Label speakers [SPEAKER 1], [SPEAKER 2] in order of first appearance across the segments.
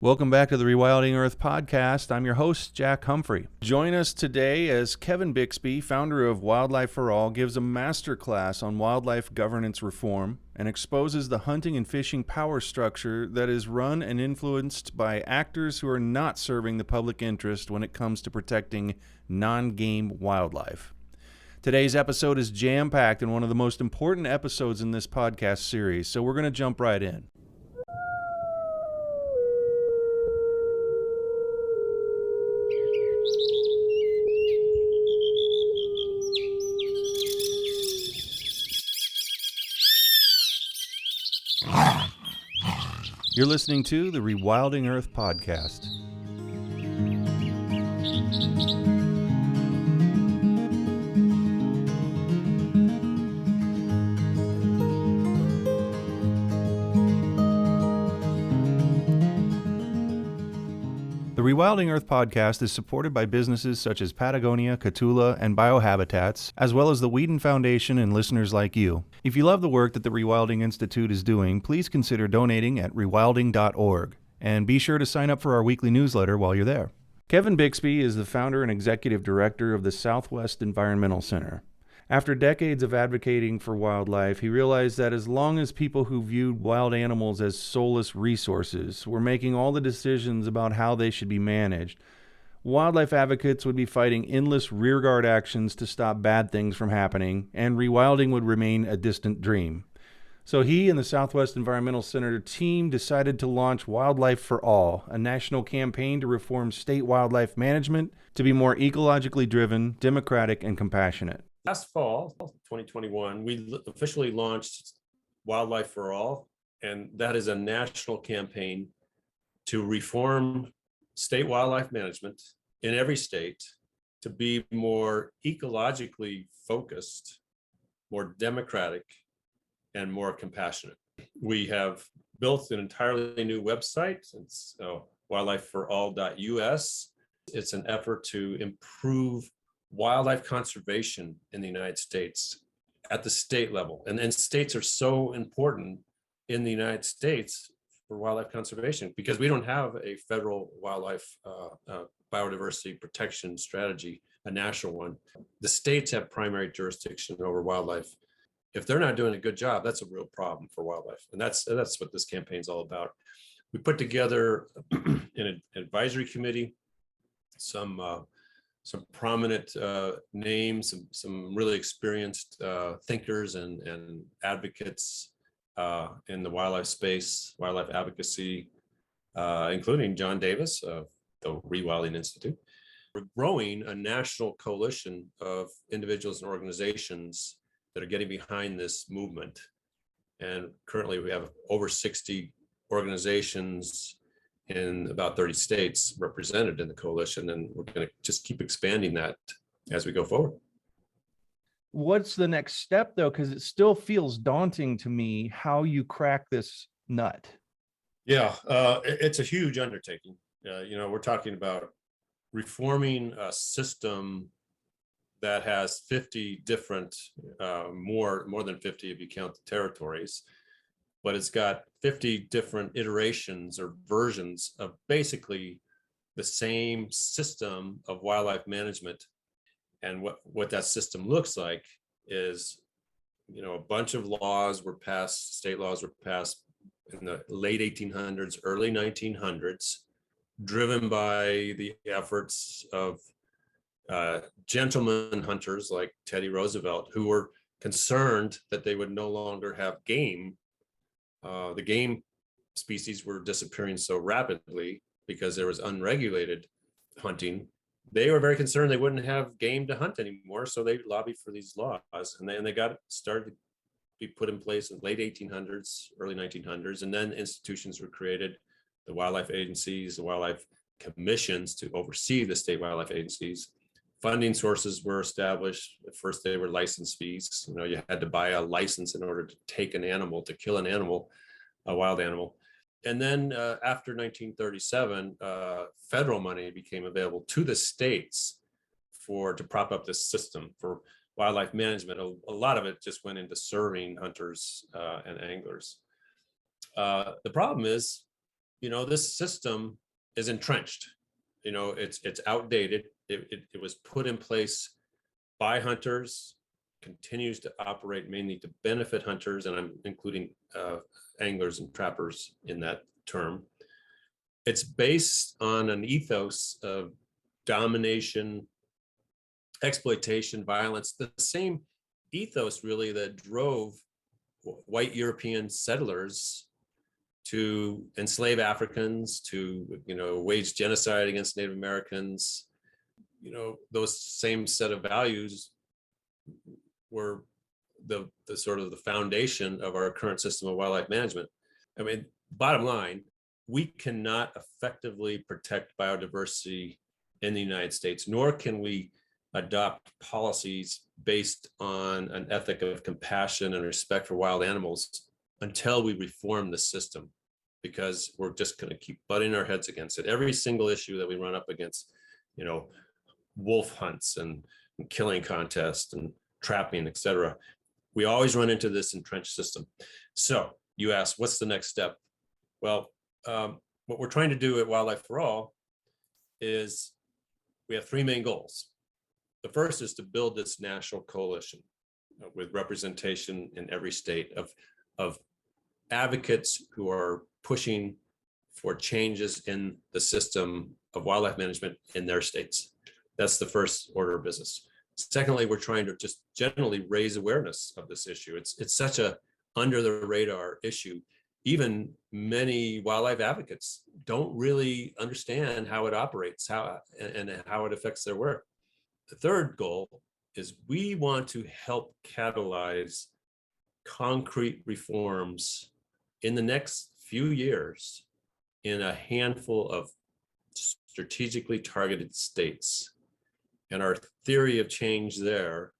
[SPEAKER 1] Welcome back to the Rewilding Earth podcast. I'm your host, Jack Humphrey. Join us today as Kevin Bixby, founder of Wildlife for All, gives a masterclass on wildlife governance reform and exposes the hunting and fishing power structure that is run and influenced by actors who are not serving the public interest when it comes to protecting non-game wildlife. Today's episode is jam-packed and one of the most important episodes in this podcast series, so we're going to jump right in. You're listening to the Rewilding Earth podcast. The Rewilding Earth podcast is supported by businesses such as Patagonia, Catula, and Biohabitats, as well as the Whedon Foundation and listeners like you. If you love the work that the Rewilding Institute is doing, please consider donating at rewilding.org, and be sure to sign up for our weekly newsletter while you're there. Kevin Bixby is the founder and executive director of the Southwest Environmental Center. After decades of advocating for wildlife, he realized that as long as people who viewed wild animals as soulless resources were making all the decisions about how they should be managed, wildlife advocates would be fighting endless rearguard actions to stop bad things from happening, and rewilding would remain a distant dream. So he and the Southwest Environmental Center team decided to launch Wildlife for All, a national campaign to reform state wildlife management to be more ecologically driven, democratic, and compassionate.
[SPEAKER 2] Last fall, 2021, we officially launched Wildlife for All, and that is a national campaign to reform state wildlife management in every state to be more ecologically focused, more democratic, and more compassionate. We have built an entirely new website. It's wildlifeforall.us. It's an effort to improve wildlife conservation in the United States at the state level. And states are so important in the United States for wildlife conservation because we don't have a federal wildlife biodiversity protection strategy, a national one. The states have primary jurisdiction over wildlife. If they're not doing a good job, that's a real problem for wildlife. And that's what this campaign is all about. We put together an advisory committee, some prominent names, some really experienced thinkers and advocates in the wildlife space, wildlife advocacy, including John Davis of the Rewilding Institute. We're growing a national coalition of individuals and organizations that are getting behind this movement. And currently we have over 60 organizations in about 30 states represented in the coalition, and we're going to just keep expanding that as we go forward.
[SPEAKER 1] What's the next step, though? Because it still feels daunting to me how you crack this nut.
[SPEAKER 2] Yeah, it's a huge undertaking. We're talking about reforming a system that has 50 different, more than 50 if you count the territories, but it's got 50 different iterations or versions of basically the same system of wildlife management. And what that system looks like is, a bunch of laws were passed, state laws were passed in the late 1800s, early 1900s, driven by the efforts of gentlemen hunters like Teddy Roosevelt, who were concerned that they would no longer have game. The game species were disappearing so rapidly because there was unregulated hunting. They were very concerned they wouldn't have game to hunt anymore, so they lobbied for these laws, and then they got started to be put in place in the late 1800s, early 1900s, and then institutions were created, the wildlife agencies, the wildlife commissions to oversee the state wildlife agencies. Funding sources were established. At first, they were license fees. You had to buy a license in order to take an animal, to kill an animal, a wild animal. And then after 1937, federal money became available to the states to prop up this system for wildlife management. A lot of it just went into serving hunters and anglers. The problem is this system is entrenched. It's outdated. It was put in place by hunters, continues to operate mainly to benefit hunters, and I'm including anglers and trappers in that term. It's based on an ethos of domination, exploitation, violence, the same ethos really that drove white European settlers to enslave Africans, to wage genocide against Native Americans. Those same set of values were the sort of the foundation of our current system of wildlife management. I mean, bottom line, we cannot effectively protect biodiversity in the United States, nor can we adopt policies based on an ethic of compassion and respect for wild animals until we reform the system, because we're just going to keep butting our heads against it. Every single issue that we run up against, wolf hunts and killing contests and trapping, etc., we always run into this entrenched system. So you ask, what's the next step? Well, what we're trying to do at Wildlife for All is we have three main goals. The first is to build this national coalition with representation in every state of advocates who are pushing for changes in the system of wildlife management in their states. That's the first order of business. Secondly, we're trying to just generally raise awareness of this issue. It's such a under the radar issue. Even many wildlife advocates don't really understand how it operates, how it affects their work. The third goal is we want to help catalyze concrete reforms in the next few years in a handful of strategically targeted states. And our theory of change there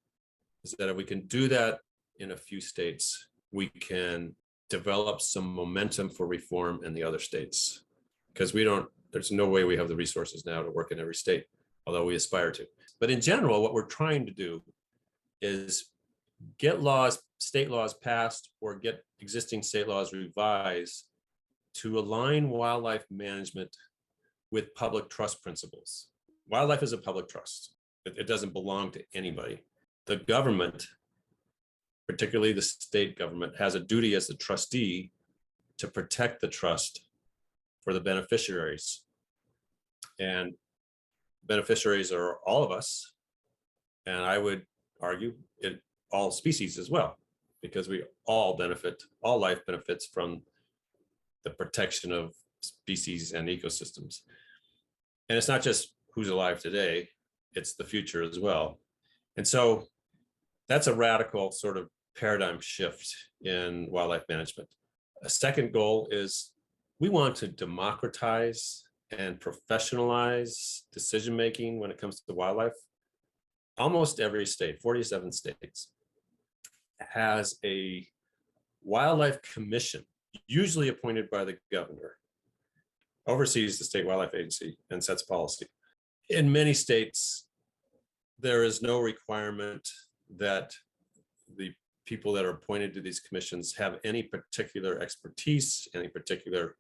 [SPEAKER 2] is that if we can do that in a few states, we can develop some momentum for reform in the other states. Because there's no way we have the resources now to work in every state, although we aspire to. But in general, what we're trying to do is get state laws passed or get existing state laws revised to align wildlife management with public trust principles. Wildlife is a public trust. It doesn't belong to anybody. The government, particularly the state government, has a duty as the trustee to protect the trust for the beneficiaries. And beneficiaries are all of us. And I would argue all species as well, because we all life benefits from the protection of species and ecosystems. And it's not just who's alive today, it's the future as well. And so that's a radical sort of paradigm shift in wildlife management. A second goal is we want to democratize and professionalize decision-making when it comes to wildlife. Almost every state, 47 states, has a wildlife commission, usually appointed by the governor, oversees the state wildlife agency and sets policy. In many states, there is no requirement that the people that are appointed to these commissions have any particular expertise, any particular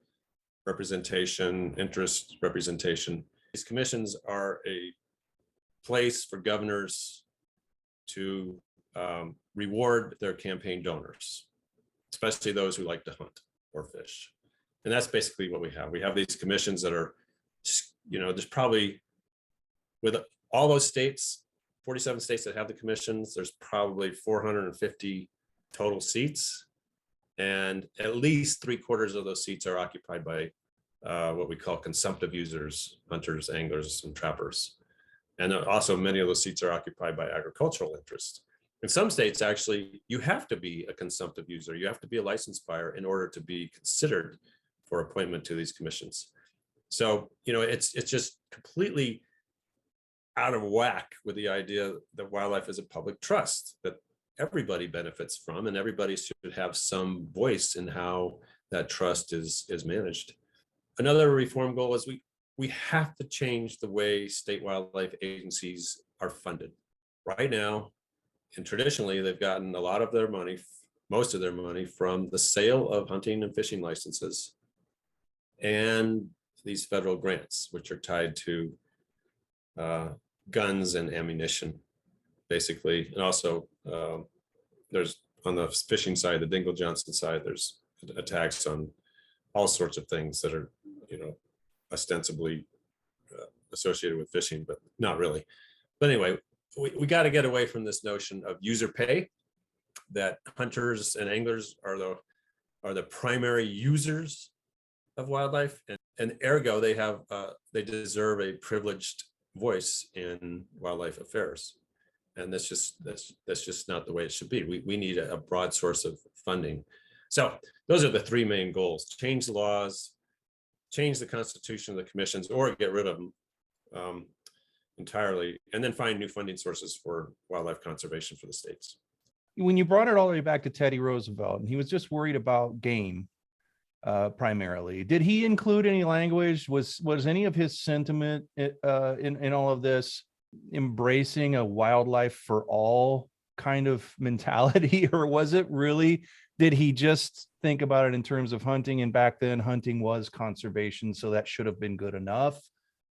[SPEAKER 2] representation, interest representation. These commissions are a place for governors to reward their campaign donors, especially those who like to hunt or fish. And that's basically what we have. We have these commissions that are, there's probably, with all those states, 47 states that have the commissions, there's probably 450 total seats. And at least 3/4 of those seats are occupied by what we call consumptive users, hunters, anglers, and trappers. And also many of those seats are occupied by agricultural interests. In some states, actually, you have to be a consumptive user. You have to be a licensed buyer in order to be considered for appointment to these commissions. So, it's just completely out of whack with the idea that wildlife is a public trust that everybody benefits from, and everybody should have some voice in how that trust is managed. Another reform goal is we have to change the way state wildlife agencies are funded. Right now, and traditionally, they've gotten a lot of their money, most of their money, from the sale of hunting and fishing licenses and these federal grants, which are tied to guns and ammunition, basically. And also, there's on the fishing side, the Dingle Johnson side, there's attacks on all sorts of things that are, ostensibly associated with fishing, but not really. But anyway, we got to get away from this notion of user pay, that hunters and anglers are the primary users of wildlife, and ergo they deserve a privileged voice in wildlife affairs. And that's just not the way it should be. We need a broad source of funding. So those are the three main goals: change the laws, change the constitution of the commissions, or get rid of them entirely, and then find new funding sources for wildlife conservation for the states.
[SPEAKER 1] When you brought it all the way back to Teddy Roosevelt, and he was just worried about game primarily, did he include any language? Was any of his sentiment in all of this embracing a wildlife for all kind of mentality, or was it really, did he just think about it in terms of hunting, and back then hunting was conservation, so that should have been good enough?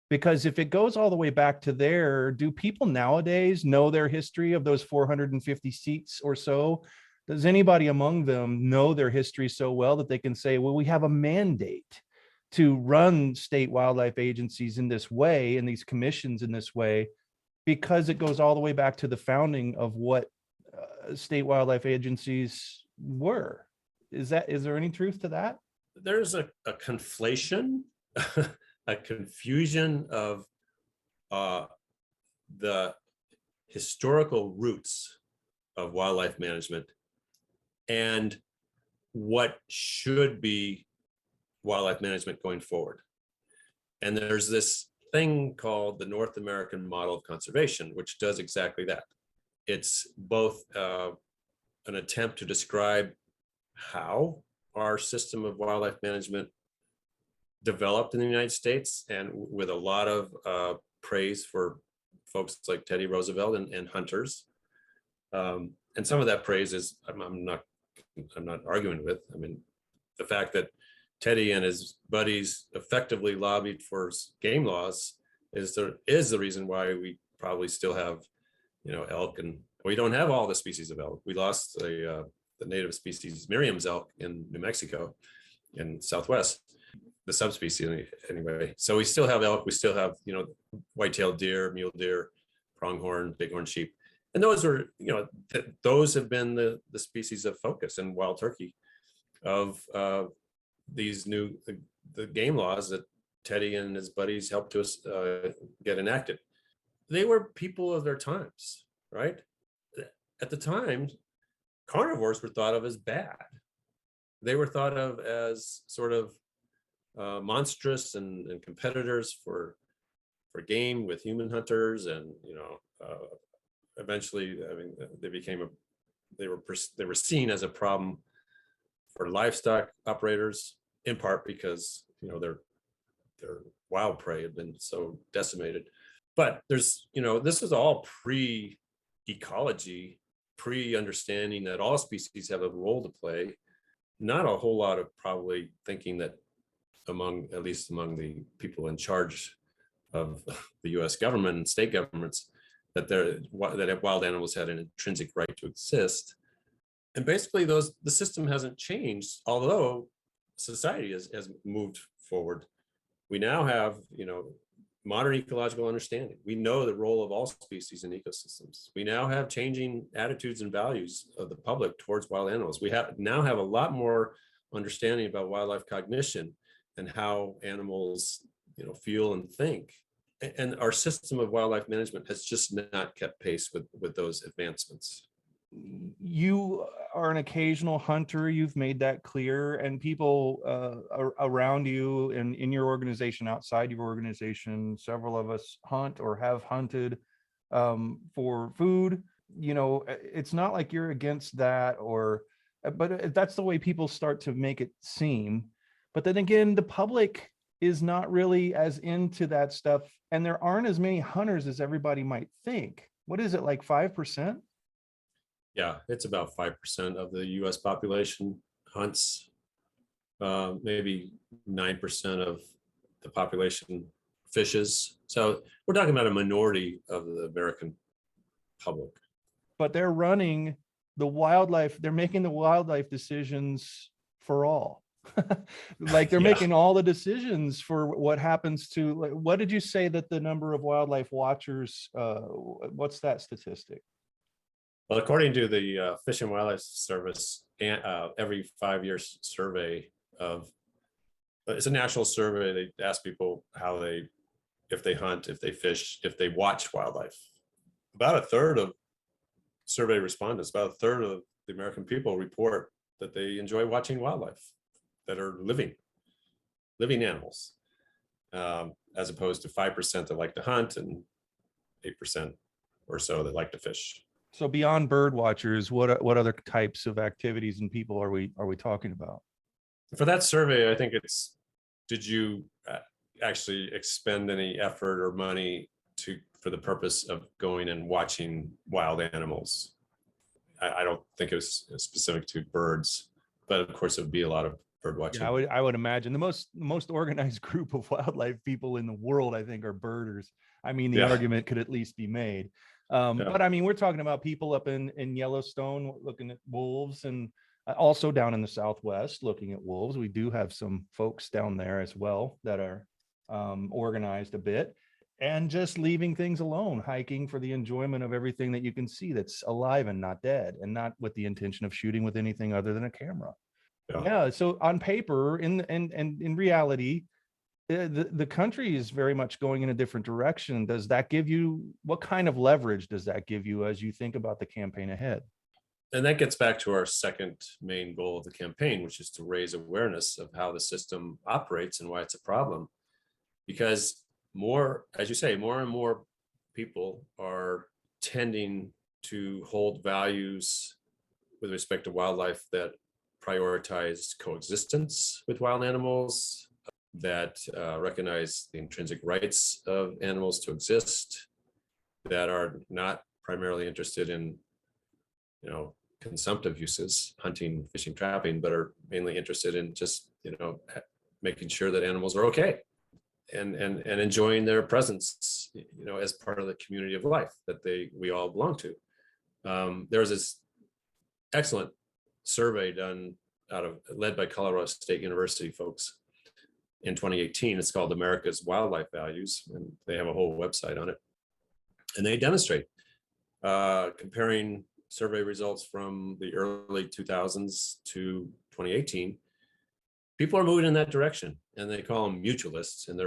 [SPEAKER 1] Because if it goes all the way back to there, do people nowadays know their history of those 450 seats or so? Does anybody among them know their history so well that they can say, well, we have a mandate to run state wildlife agencies in this way, and these commissions in this way, because it goes all the way back to the founding of what state wildlife agencies were? Is there any truth to that?
[SPEAKER 2] There's a conflation, a confusion of the historical roots of wildlife management and what should be wildlife management going forward. And there's this thing called the North American model of conservation, which does exactly that. It's both an attempt to describe how our system of wildlife management developed in the United States, and with a lot of praise for folks like Teddy Roosevelt and hunters. And some of that praise is I'm not arguing with. I mean, the fact that Teddy and his buddies effectively lobbied for game laws is the reason why we probably still have, elk, and we don't have all the species of elk. We lost the native species Miriam's elk in New Mexico, in Southwest, the subspecies anyway. So we still have elk. We still have, white-tailed deer, mule deer, pronghorn, bighorn sheep. And those are, those have been the species of focus, and wild turkey of these the game laws that Teddy and his buddies helped us get enacted. They were people of their times, right? At the time, carnivores were thought of as bad. They were thought of as sort of monstrous and competitors for game with human hunters, and eventually, I mean, they were seen as a problem for livestock operators, in part because their wild prey had been so decimated. But there's this is all pre-ecology, pre-understanding that all species have a role to play. Not a whole lot of probably thinking that at least among the people in charge of the U.S. government and state governments, that wild animals had an intrinsic right to exist. And basically the system hasn't changed, although society has moved forward. We now have, modern ecological understanding. We know the role of all species in ecosystems. We now have changing attitudes and values of the public towards wild animals. We now have a lot more understanding about wildlife cognition and how animals, feel and think. And our system of wildlife management has just not kept pace with those advancements.
[SPEAKER 1] You are an occasional hunter. You've made that clear, and people around you and in your organization, outside your organization, several of us hunt or have hunted for food. It's not like you're against that, but that's the way people start to make it seem. But then again, the public is not really as into that stuff, and there aren't as many hunters as everybody might think. What is it, like 5%?
[SPEAKER 2] Yeah, it's about 5% of the U.S. population hunts. maybe 9% of the population fishes. So we're talking about a minority of the American public.
[SPEAKER 1] But they're running the wildlife, they're making the wildlife decisions for all. Like they're making all the decisions for what happens to, like, what did you say that the number of wildlife watchers, what's that statistic?
[SPEAKER 2] Well, according to the Fish and Wildlife Service, every 5 years survey of, it's a national survey. They ask people how they, if they hunt, if they fish, if they watch wildlife. About a third of survey respondents, about a third of the American people report that they enjoy watching wildlife that are living animals, as opposed to 5% that like to hunt and 8% or so that like to fish.
[SPEAKER 1] So beyond bird watchers, what other types of activities and people are we talking about?
[SPEAKER 2] For that survey, I think it's, did you actually expend any effort or money for the purpose of going and watching wild animals? I don't think it was specific to birds, but of course it would be a lot of bird watching.
[SPEAKER 1] Yeah, I would imagine the most organized group of wildlife people in the world, I think, are birders. I mean, the argument could at least be made. But I mean, we're talking about people up in Yellowstone looking at wolves, and also down in the Southwest looking at wolves. We do have some folks down there as well that are organized a bit, and just leaving things alone, hiking for the enjoyment of everything that you can see that's alive and not dead, and not with the intention of shooting with anything other than a camera. Yeah. So on paper, in reality, the country is very much going in a different direction. Does that give you, what kind of leverage does that give you as you think about the campaign ahead?
[SPEAKER 2] And that gets back to our second main goal of the campaign, which is to raise awareness of how the system operates and why it's a problem. Because more, as you say, more and more people are tending to hold values with respect to wildlife that prioritize coexistence with wild animals, that recognize the intrinsic rights of animals to exist, that are not primarily interested in, consumptive uses, hunting, fishing, trapping, but are mainly interested in just, making sure that animals are okay and enjoying their presence, as part of the community of life that we all belong to. There was this excellent survey led by Colorado State University folks in 2018. It's called America's Wildlife Values, and they have a whole website on it. And they demonstrate, comparing survey results from the early 2000s to 2018, people are moving in that direction, and they call them mutualists, and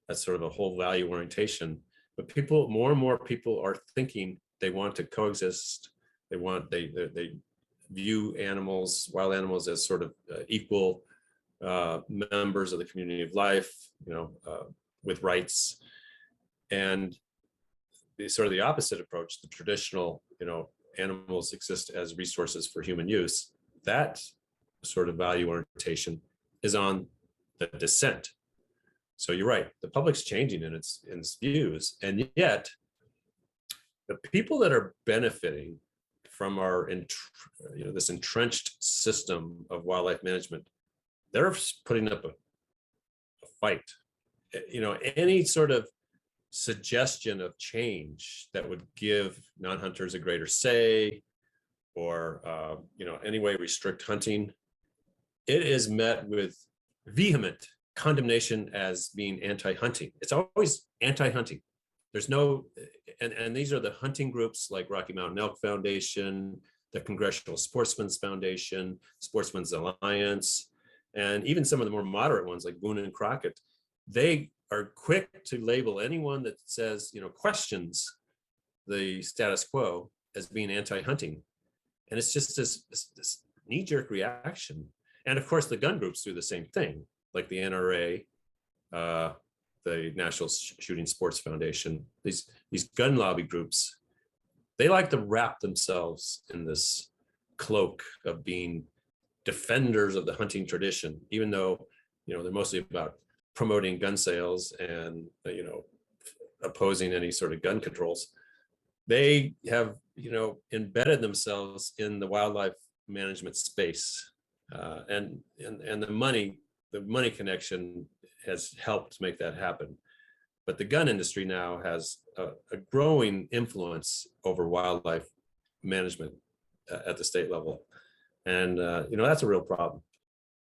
[SPEAKER 2] that's sort of a whole value orientation. But more and more people are thinking they want to coexist. They view wild animals as sort of equal members of the community of life, with rights. And sort of the opposite approach, the traditional, animals exist as resources for human use, that sort of value orientation is on the descent. So you're right, the public's changing in its views, and yet the people that are benefiting from our this entrenched system of wildlife management, they're putting up a fight. Any sort of suggestion of change that would give non-hunters a greater say, or any way restrict hunting, it is met with vehement condemnation as being anti-hunting. It's always anti-hunting. There's no, and these are the hunting groups like Rocky Mountain Elk Foundation, the Congressional Sportsmen's Foundation, Sportsmen's Alliance, and even some of the more moderate ones like Boone and Crockett. They are quick to label anyone that says, questions the status quo as being anti-hunting. And it's just this knee-jerk reaction. And of course, the gun groups do the same thing, like the NRA, the National Shooting Sports Foundation. These gun lobby groups, they like to wrap themselves in this cloak of being defenders of the hunting tradition, even though, they're mostly about promoting gun sales and, opposing any sort of gun controls. They have, embedded themselves in the wildlife management space And the money connection has helped make that happen. But the gun industry now has a growing influence over wildlife management at the state level. And, that's a real problem.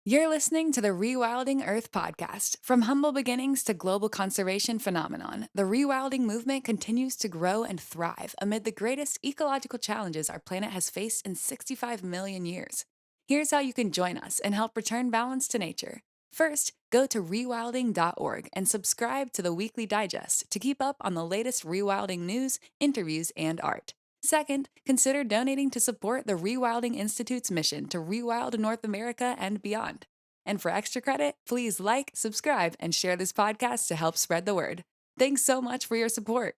[SPEAKER 3] You're listening to the Rewilding Earth podcast. From humble beginnings to global conservation phenomenon, the rewilding movement continues to grow and thrive amid the greatest ecological challenges our planet has faced in 65 million years. Here's how you can join us and help return balance to nature. First, go to rewilding.org and subscribe to the weekly digest to keep up on the latest rewilding news, interviews, and art. Second, consider donating to support the Rewilding Institute's mission to rewild North America and beyond. And for extra credit, please like, subscribe, and share this podcast to help spread the word. Thanks so much for your support.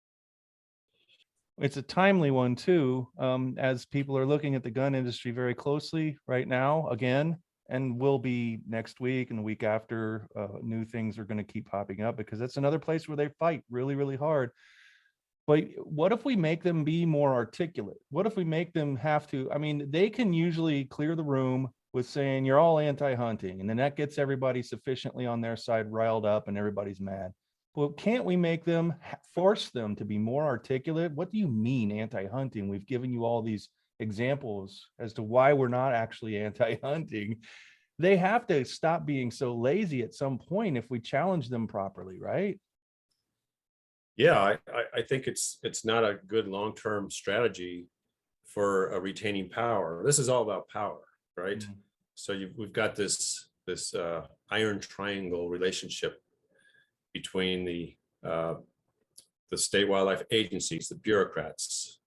[SPEAKER 1] It's a timely one too, as people are looking at the gun industry very closely right now again, and will be next week and the week after. New things are going to keep popping up because that's another place where they fight really, really hard. But what if we make them be more articulate? What if we make them have to? I mean, they can usually clear the room with saying you're all anti-hunting, and then that gets everybody sufficiently on their side riled up and everybody's mad. Well, can't we make them force them to be more articulate? What do you mean anti-hunting? We've given you all these examples as to why we're not actually anti-hunting. They have to stop being so lazy at some point if we challenge them properly, right?
[SPEAKER 2] Yeah, I think it's not a good long-term strategy for retaining power. This is all about power, right? Mm-hmm. So we've got this iron triangle relationship between the state wildlife agencies, the bureaucrats.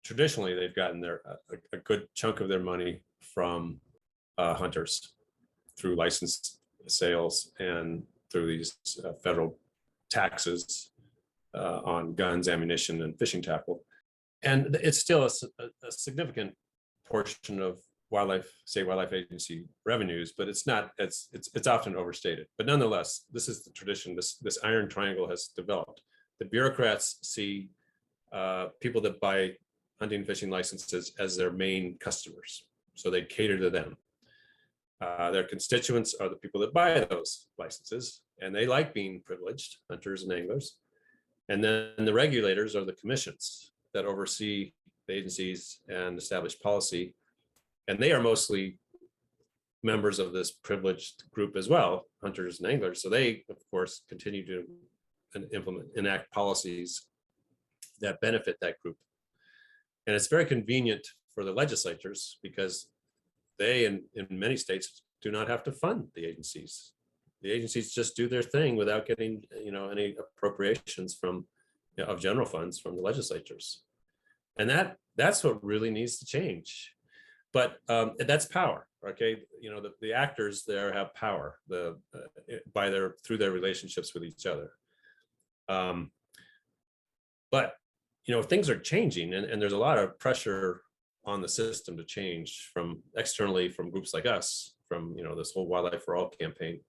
[SPEAKER 2] Traditionally, they've gotten a good chunk of their money from hunters through license sales and through these federal taxes on guns, ammunition, and fishing tackle. And it's still a significant portion of state wildlife agency revenues, but it's often overstated. But nonetheless, this is the tradition. This iron triangle has developed. The bureaucrats see people that buy hunting and fishing licenses as their main customers, so they cater to them. Their constituents are the people that buy those licenses, and they like being privileged, hunters and anglers. And then the regulators are the commissions that oversee the agencies and establish policy. And they are mostly members of this privileged group as well, hunters and anglers. So they, of course, continue to enact policies that benefit that group. And it's very convenient for the legislatures because they, in many states, do not have to fund the agencies. The agencies just do their thing without getting, any appropriations of general funds from the legislatures. And that's what really needs to change. But that's power, okay? The actors there have power through their relationships with each other. But things are changing, and there's a lot of pressure on the system to change externally from groups like us, from this whole Wildlife for All campaign.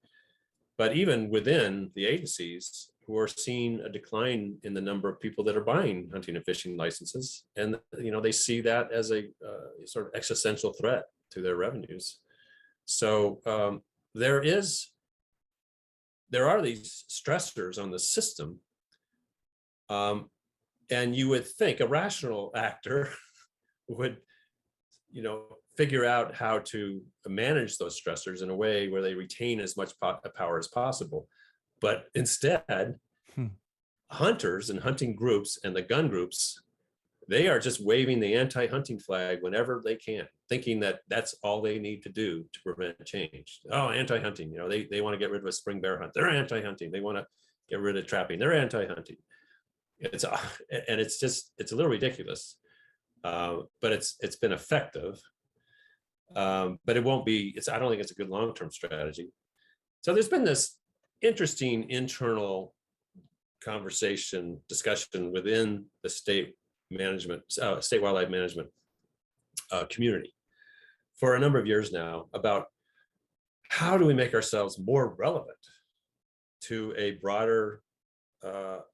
[SPEAKER 2] But even within the agencies, who are seeing a decline in the number of people that are buying hunting and fishing licenses, and they see that as a sort of existential threat to their revenues. So there are these stressors on the system, and you would think a rational actor would, figure out how to manage those stressors in a way where they retain as much power as possible. But instead, hunters and hunting groups and the gun groups, they are just waving the anti-hunting flag whenever they can, thinking that that's all they need to do to prevent change. Oh, anti-hunting, they want to get rid of a spring bear hunt. They're anti-hunting. They want to get rid of trapping. They're anti-hunting. It's a little ridiculous, but it's been effective. But it won't be. I don't think it's a good long-term strategy. So there's been this interesting internal discussion within the state wildlife management community for a number of years now about how do we make ourselves more relevant to a broader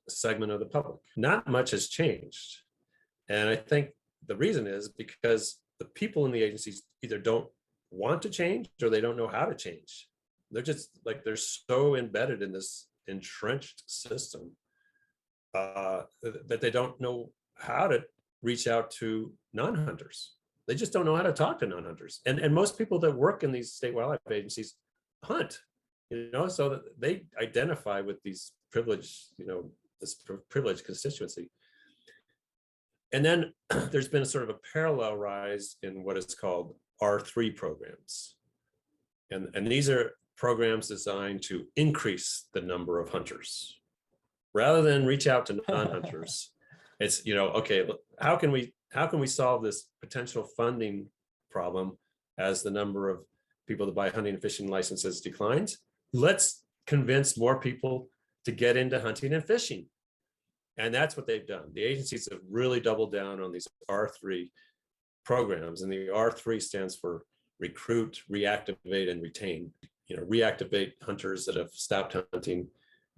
[SPEAKER 2] segment of the public. Not much has changed, and I think the reason is because the people in the agencies either don't want to change or they don't know how to change. They're just like, they're so embedded in this entrenched system that they don't know how to reach out to non-hunters. They just don't know how to talk to non-hunters. And most people that work in these state wildlife agencies hunt, so that they identify with these privileged, this privileged constituency. And then there's been a sort of a parallel rise in what is called R3 programs. And these are programs designed to increase the number of hunters. Rather than reach out to non-hunters, it's, okay, look, how can we solve this potential funding problem as the number of people that buy hunting and fishing licenses declines? Let's convince more people to get into hunting and fishing. And that's what they've done. The agencies have really doubled down on these R3 programs. And the R3 stands for recruit, reactivate, and retain. Reactivate hunters that have stopped hunting,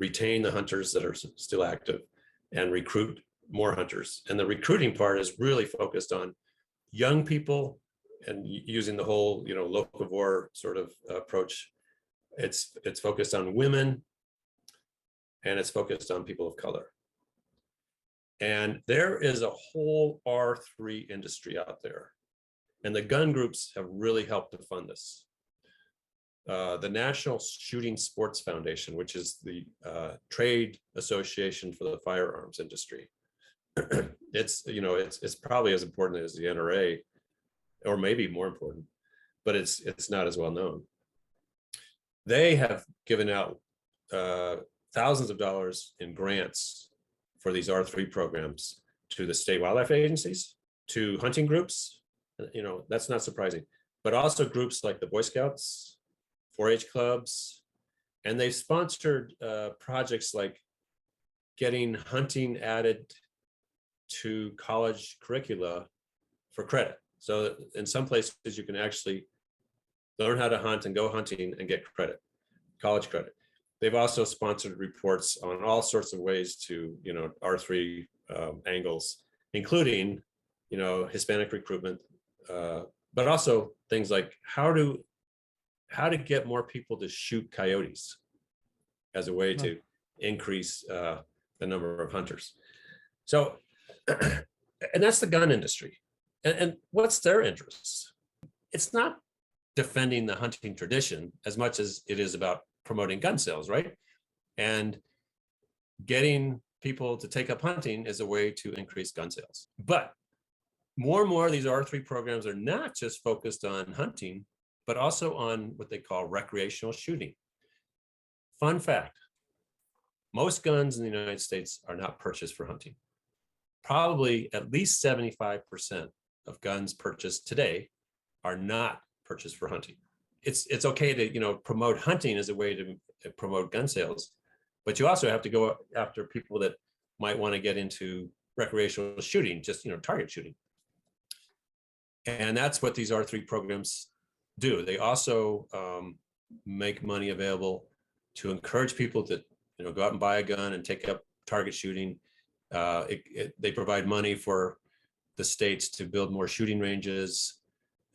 [SPEAKER 2] retain the hunters that are still active, and recruit more hunters. And the recruiting part is really focused on young people and using the whole, locavore sort of approach. It's focused on women, and it's focused on people of color. And there is a whole R3 industry out there. And the gun groups have really helped to fund this. The National Shooting Sports Foundation, which is the trade association for the firearms industry. It's probably as important as the NRA, or maybe more important, but it's not as well known. They have given out thousands of dollars in grants for these R3 programs to the state wildlife agencies, to hunting groups, that's not surprising, but also groups like the Boy Scouts, 4-H clubs, and they've sponsored projects like getting hunting added to college curricula for credit. So in some places you can actually learn how to hunt and go hunting and get credit, college credit. They've also sponsored reports on all sorts of ways to, R3 angles, including, Hispanic recruitment, but also things like how to get more people to shoot coyotes as a way to increase the number of hunters. So, and that's the gun industry. And what's their interests? It's not defending the hunting tradition as much as it is about promoting gun sales, right? And getting people to take up hunting is a way to increase gun sales. But more and more of these R3 programs are not just focused on hunting, but also on what they call recreational shooting. Fun fact, most guns in the United States are not purchased for hunting. Probably at least 75% of guns purchased today are not purchased for hunting. It's okay to promote hunting as a way to promote gun sales, but you also have to go after people that might want to get into recreational shooting, just target shooting. And that's what these R3 programs do. They also make money available to encourage people to go out and buy a gun and take up target shooting. They provide money for the states to build more shooting ranges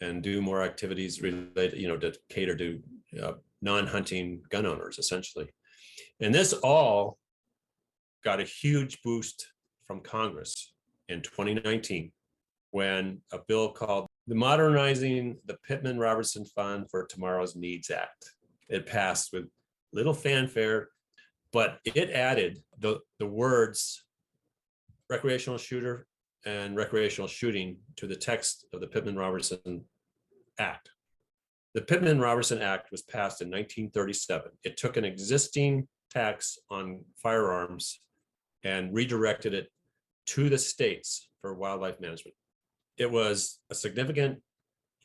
[SPEAKER 2] and do more activities related, to cater to non-hunting gun owners, essentially. And this all got a huge boost from Congress in 2019 when a bill called the Modernizing the Pittman-Robertson Fund for Tomorrow's Needs Act. It passed with little fanfare, but it added the words recreational shooter and recreational shooting to the text of the Pittman-Robertson Act. The Pittman-Robertson Act was passed in 1937. It took an existing tax on firearms and redirected it to the states for wildlife management. It was a significant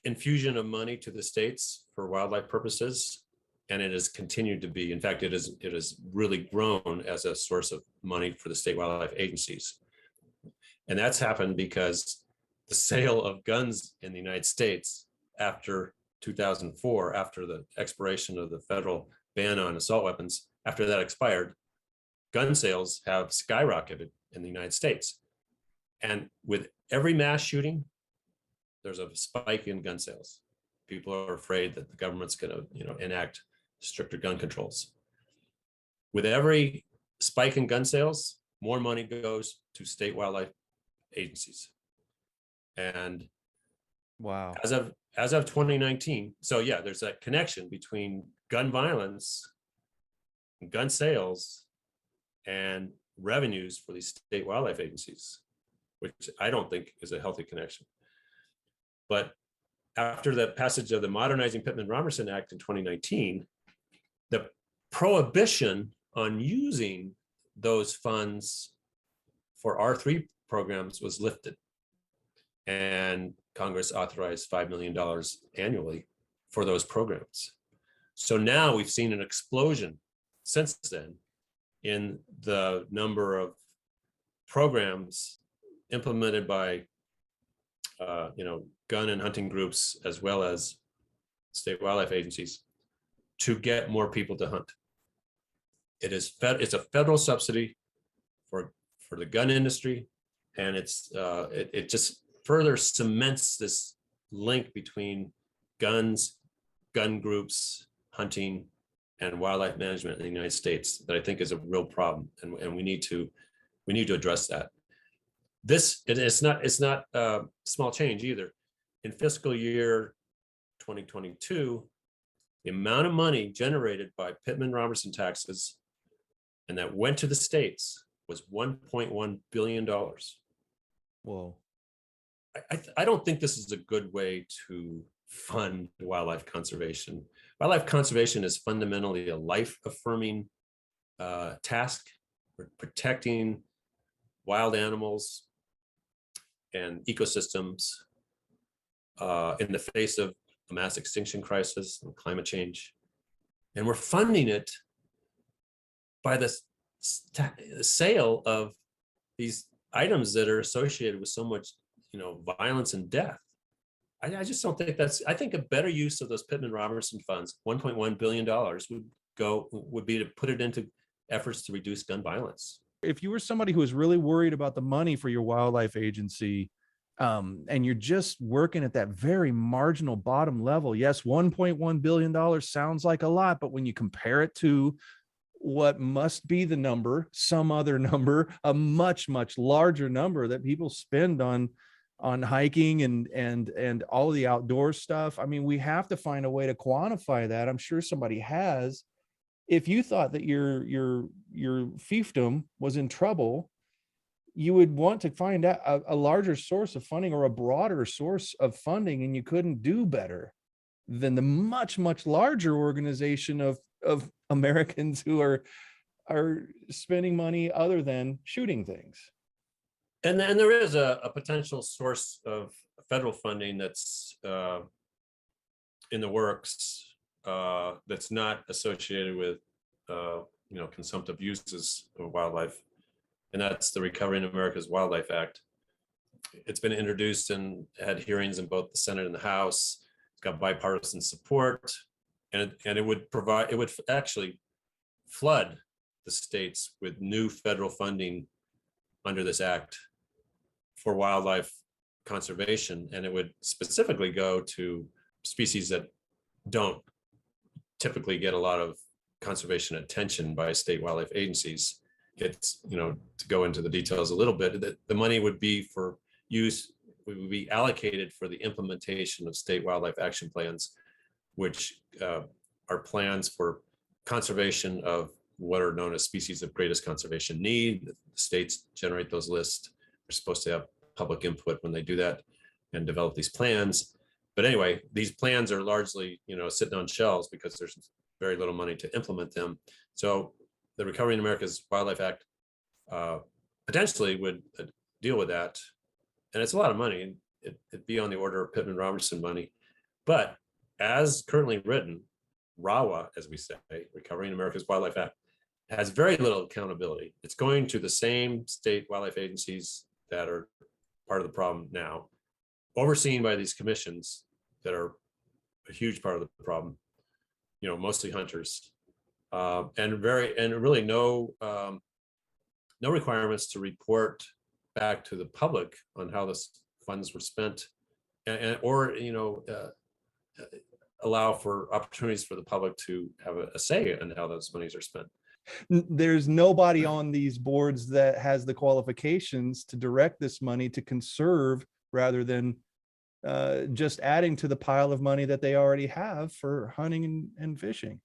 [SPEAKER 2] infusion of money to the states for wildlife purposes, and it has continued to be. In fact, it has really grown as a source of money for the state wildlife agencies. And that's happened because the sale of guns in the United States after 2004, after the expiration of the federal ban on assault weapons, after that expired, gun sales have skyrocketed in the United States. And with every mass shooting, there's a spike in gun sales. people are afraid that the government's going to, enact stricter gun controls. With every spike in gun sales, more money goes to state wildlife agencies. And
[SPEAKER 1] Wow.
[SPEAKER 2] as of 2019, so yeah, there's that connection between gun violence, gun sales, and revenues for these state wildlife agencies, which I don't think is a healthy connection. But after the passage of the Modernizing Pittman-Robertson Act in 2019, the prohibition on using those funds for R3 programs was lifted. And Congress authorized $5 million annually for those programs. So now we've seen an explosion since then in the number of programs implemented by gun and hunting groups as well as state wildlife agencies to get more people to hunt. It's a federal subsidy for the gun industry, and it just further cements this link between guns, gun groups, hunting, and wildlife management in the United States that I think is a real problem, and we need to address that. It's not a small change either. In fiscal year 2022, the amount of money generated by Pittman-Robertson taxes and that went to the states was $1.1 billion.
[SPEAKER 1] Whoa.
[SPEAKER 2] I don't think this is a good way to fund wildlife conservation. Wildlife conservation is fundamentally a life-affirming task. We're protecting wild animals and ecosystems in the face of a mass extinction crisis and climate change. And we're funding it by the sale of these items that are associated with so much, violence and death. I just don't think I think a better use of those Pittman-Robertson funds, $1.1 billion, would be to put it into efforts to reduce gun violence.
[SPEAKER 1] If you were somebody who was really worried about the money for your wildlife agency, and you're just working at that very marginal bottom level, yes, $1.1 billion sounds like a lot, but when you compare it to what must be the number, some other number, a much, much larger number that people spend on hiking and all the outdoor stuff. I mean, we have to find a way to quantify that. I'm sure somebody has. If you thought that your fiefdom was in trouble, you would want to find out a larger source of funding or a broader source of funding, and you couldn't do better than the much, much larger organization of Americans who are spending money other than shooting things.
[SPEAKER 2] And then there is a potential source of federal funding that's in the works that's not associated with consumptive uses of wildlife, and that's the Recovering America's Wildlife Act. It's been introduced and had hearings in both the Senate and the House. It's got bipartisan support, and it would actually flood the states with new federal funding under this act for wildlife conservation, and it would specifically go to species that don't typically get a lot of conservation attention by state wildlife agencies. It's, to go into the details a little bit, that the money would be for use, would be allocated for the implementation of state wildlife action plans, which are plans for conservation of what are known as species of greatest conservation need. The states generate those lists. They're supposed to have public input when they do that and develop these plans. But anyway, these plans are largely, sitting on shelves because there's very little money to implement them. So the Recovering America's Wildlife Act potentially would deal with that. And it's a lot of money. It'd be on the order of Pittman-Robertson money. But as currently written, RAWA, as we say, Recovering America's Wildlife Act, has very little accountability. It's going to the same state wildlife agencies that are part of the problem now, overseen by these commissions that are a huge part of the problem, mostly hunters, and really no requirements to report back to the public on how the funds were spent, or allow for opportunities for the public to have a say in how those monies are spent.
[SPEAKER 1] There's nobody on these boards that has the qualifications to direct this money to conserve rather than just adding to the pile of money that they already have for hunting and fishing.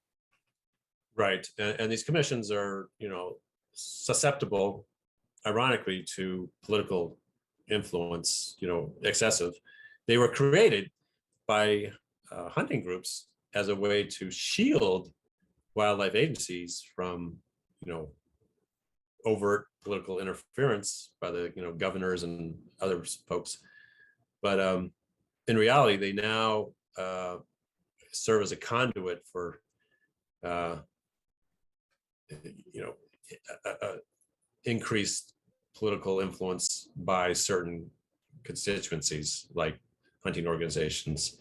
[SPEAKER 2] Right. And these commissions are, susceptible, ironically, to political influence, excessive. They were created by hunting groups as a way to shield wildlife agencies from, overt political interference by the, governors and other folks. But in reality, they now serve as a conduit for, increased political influence by certain constituencies, like hunting organizations,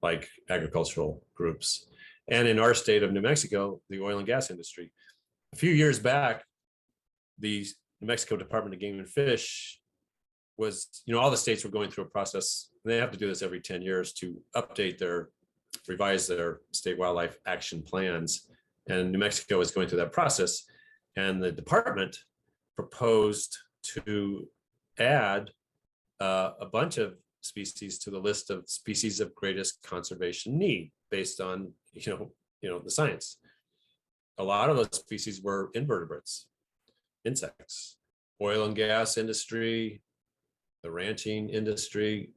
[SPEAKER 2] like agricultural groups. And in our state of New Mexico, the oil and gas industry. A few years back, the New Mexico Department of Game and Fish was, all the states were going through a process. They have to do this every 10 years to revise their state wildlife action plans. And New Mexico is going through that process. And the department proposed to add a bunch of species to the list of species of greatest conservation need based on, the science. A lot of those species were invertebrates, insects. Oil and gas industry, the ranching industry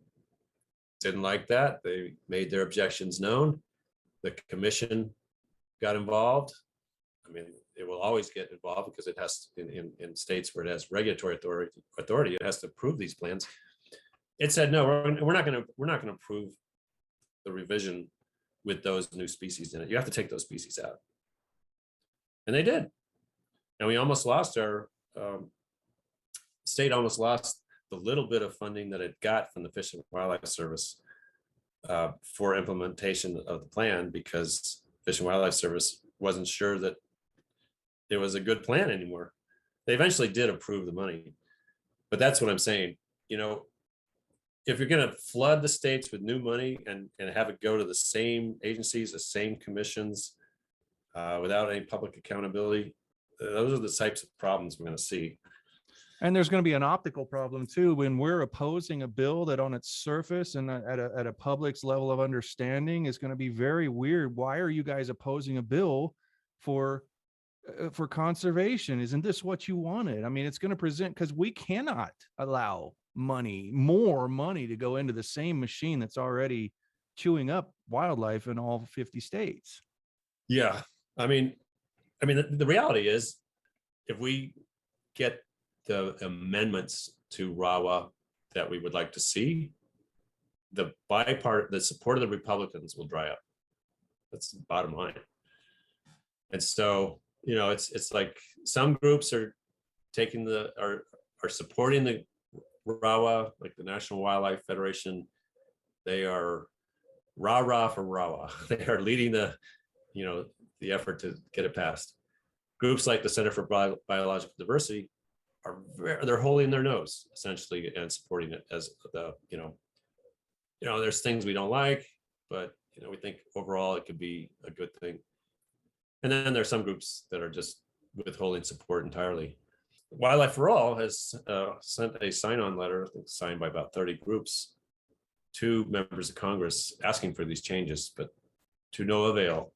[SPEAKER 2] didn't like that. They made their objections known. The commission got involved. I mean, it will always get involved because it has in states where it has regulatory authority, it has to approve these plans. It said, no, we're not going to approve the revision with those new species in it. You have to take those species out. And they did. And we almost lost our state almost lost the little bit of funding that it got from the Fish and Wildlife Service for implementation of the plan, because Fish and Wildlife Service wasn't sure that it was a good plan anymore. They eventually did approve the money, but that's what I'm saying. If you're going to flood the states with new money and have it go to the same agencies, the same commissions, without any public accountability, those are the types of problems we're going to see.
[SPEAKER 1] And there's going to be an optical problem too when we're opposing a bill that on its surface and at a public's level of understanding is going to be very weird. Why are you guys opposing a bill for conservation? Isn't this what you wanted? I mean, it's going to present, because we cannot allow more money to go into the same machine that's already chewing up wildlife in all 50 states.
[SPEAKER 2] Yeah. I mean, the reality is, if we get the amendments to RAWA that we would like to see, the support of the Republicans will dry up. That's the bottom line. And so, it's like some groups are supporting the RAWA, like the National Wildlife Federation. They are rah-rah for RAWA. They are leading the effort to get it passed. Groups like the Center for Biological Diversity they're holding their nose essentially and supporting it as there's things we don't like, but we think overall it could be a good thing. And then there's some groups that are just withholding support entirely. Wildlife for All has sent a sign-on letter, I think signed by about 30 groups, to members of Congress asking for these changes, but to no avail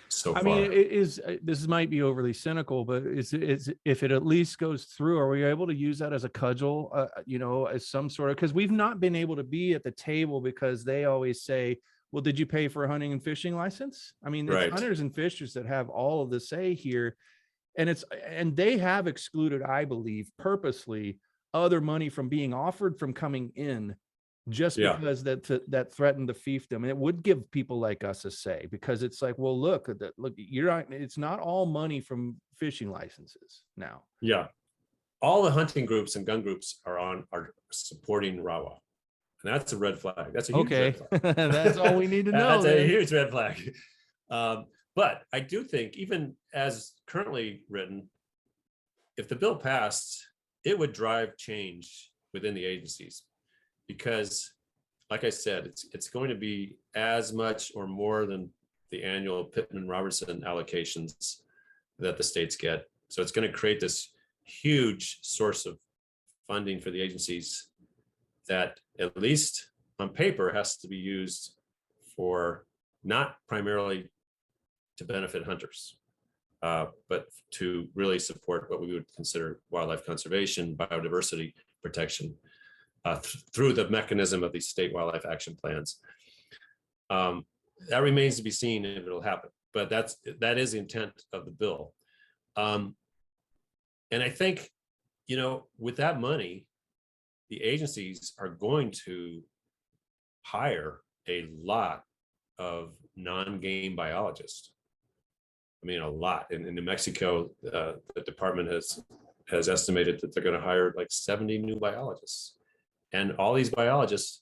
[SPEAKER 2] so far. I mean,
[SPEAKER 1] this might be overly cynical, but is if it at least goes through, are we able to use that as a cudgel, as some sort of, because we've not been able to be at the table because they always say, well, did you pay for a hunting and fishing license? I mean, it's hunters and fishers that have all of the say here. And they have excluded, I believe, purposely other money from being offered from coming in, just because that threatened the fiefdom. And it would give people like us a say, because it's like, well, look, it's not all money from fishing licenses now.
[SPEAKER 2] Yeah. All the hunting groups and gun groups are supporting RAWA. And that's a red flag. That's a huge red flag.
[SPEAKER 1] That's all we need to know.
[SPEAKER 2] That's a huge red flag. But I do think, even as currently written, if the bill passed, it would drive change within the agencies, because like I said, it's going to be as much or more than the annual Pittman-Robertson allocations that the states get. So it's going to create this huge source of funding for the agencies that, at least on paper, has to be used for not primarily to benefit hunters, but to really support what we would consider wildlife conservation, biodiversity protection, through the mechanism of these state wildlife action plans. That remains to be seen if it'll happen, but that is the intent of the bill. And I think, with that money, the agencies are going to hire a lot of non-game biologists. I mean, a lot. In New Mexico, the department has estimated that they're going to hire like 70 new biologists. And all these biologists,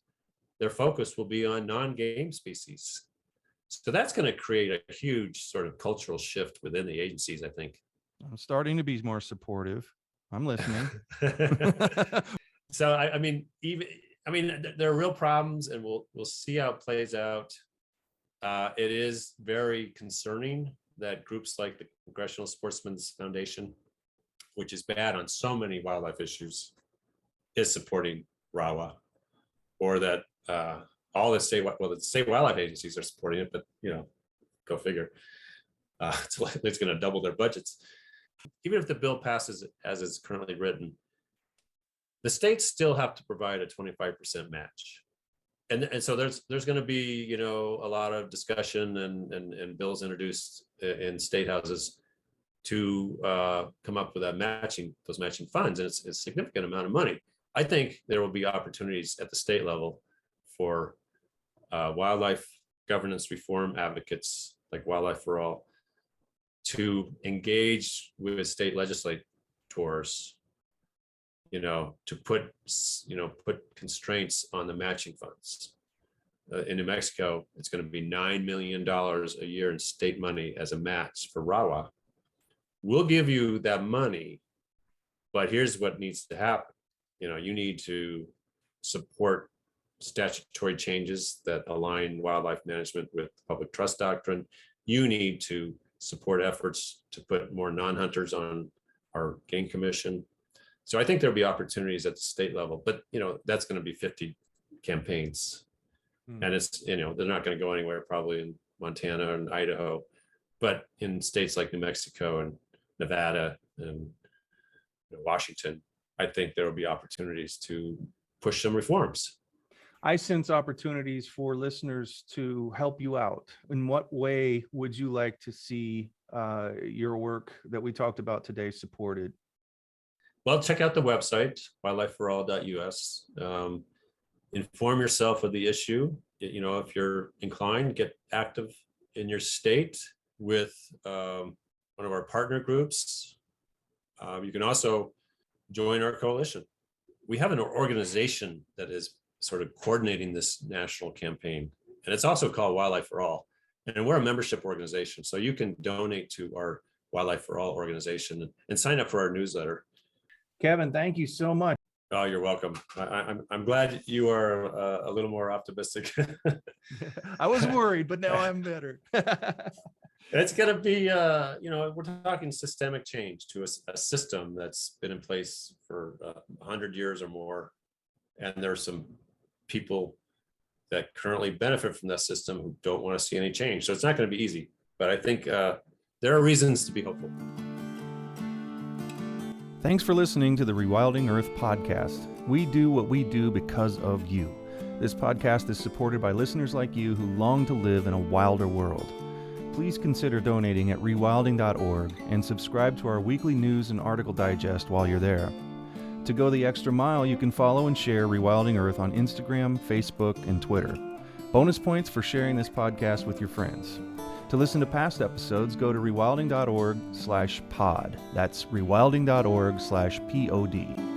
[SPEAKER 2] their focus will be on non-game species. So that's going to create a huge sort of cultural shift within the agencies, I think.
[SPEAKER 1] I'm starting to be more supportive. I'm listening.
[SPEAKER 2] So I mean, there are real problems, and we'll see how it plays out. It is very concerning that groups like the Congressional Sportsmen's Foundation, which is bad on so many wildlife issues, is supporting RAWA, or that all the state wildlife agencies are supporting it, but go figure. It's going to double their budgets. Even if the bill passes as it's currently written, the states still have to provide a 25% match. And so there's going to be, a lot of discussion and bills introduced in state houses to come up with those matching funds. And it's a significant amount of money. I think there will be opportunities at the state level for wildlife governance reform advocates like Wildlife for All to engage with state legislators, to put constraints on the matching funds. In New Mexico, it's going to be $9 million a year in state money as a match for RAWA. We'll give you that money, but here's what needs to happen. You need to support statutory changes that align wildlife management with the public trust doctrine. You need to support efforts to put more non-hunters on our game commission. So I think there'll be opportunities at the state level, but that's going to be 50 campaigns. And it's, they're not going to go anywhere probably in Montana and Idaho, but in states like New Mexico and Nevada and Washington, I think there will be opportunities to push some reforms.
[SPEAKER 1] I sense opportunities for listeners to help you out. In what way would you like to see your work that we talked about today supported?
[SPEAKER 2] Well, check out the website, wildlifeforall.us. Inform yourself of the issue. If you're inclined, get active in your state with one of our partner groups. You can also join our coalition. We have an organization that is sort of coordinating this national campaign, and it's also called Wildlife for All. And we're a membership organization, so you can donate to our Wildlife for All organization and sign up for our newsletter.
[SPEAKER 1] Kevin, thank you so much.
[SPEAKER 2] Oh, you're welcome. I'm glad you are a little more optimistic.
[SPEAKER 1] I was worried, but now I'm better.
[SPEAKER 2] It's going to be, we're talking systemic change to a system that's been in place for 100 years or more. And there are some people that currently benefit from that system who don't want to see any change. So it's not going to be easy, but I think there are reasons to be hopeful.
[SPEAKER 1] Thanks for listening to the Rewilding Earth podcast. We do what we do because of you. This podcast is supported by listeners like you who long to live in a wilder world. Please consider donating at rewilding.org and subscribe to our weekly news and article digest while you're there. To go the extra mile, you can follow and share Rewilding Earth on Instagram, Facebook, and Twitter. Bonus points for sharing this podcast with your friends. To listen to past episodes, go to rewilding.org/pod. That's rewilding.org/pod.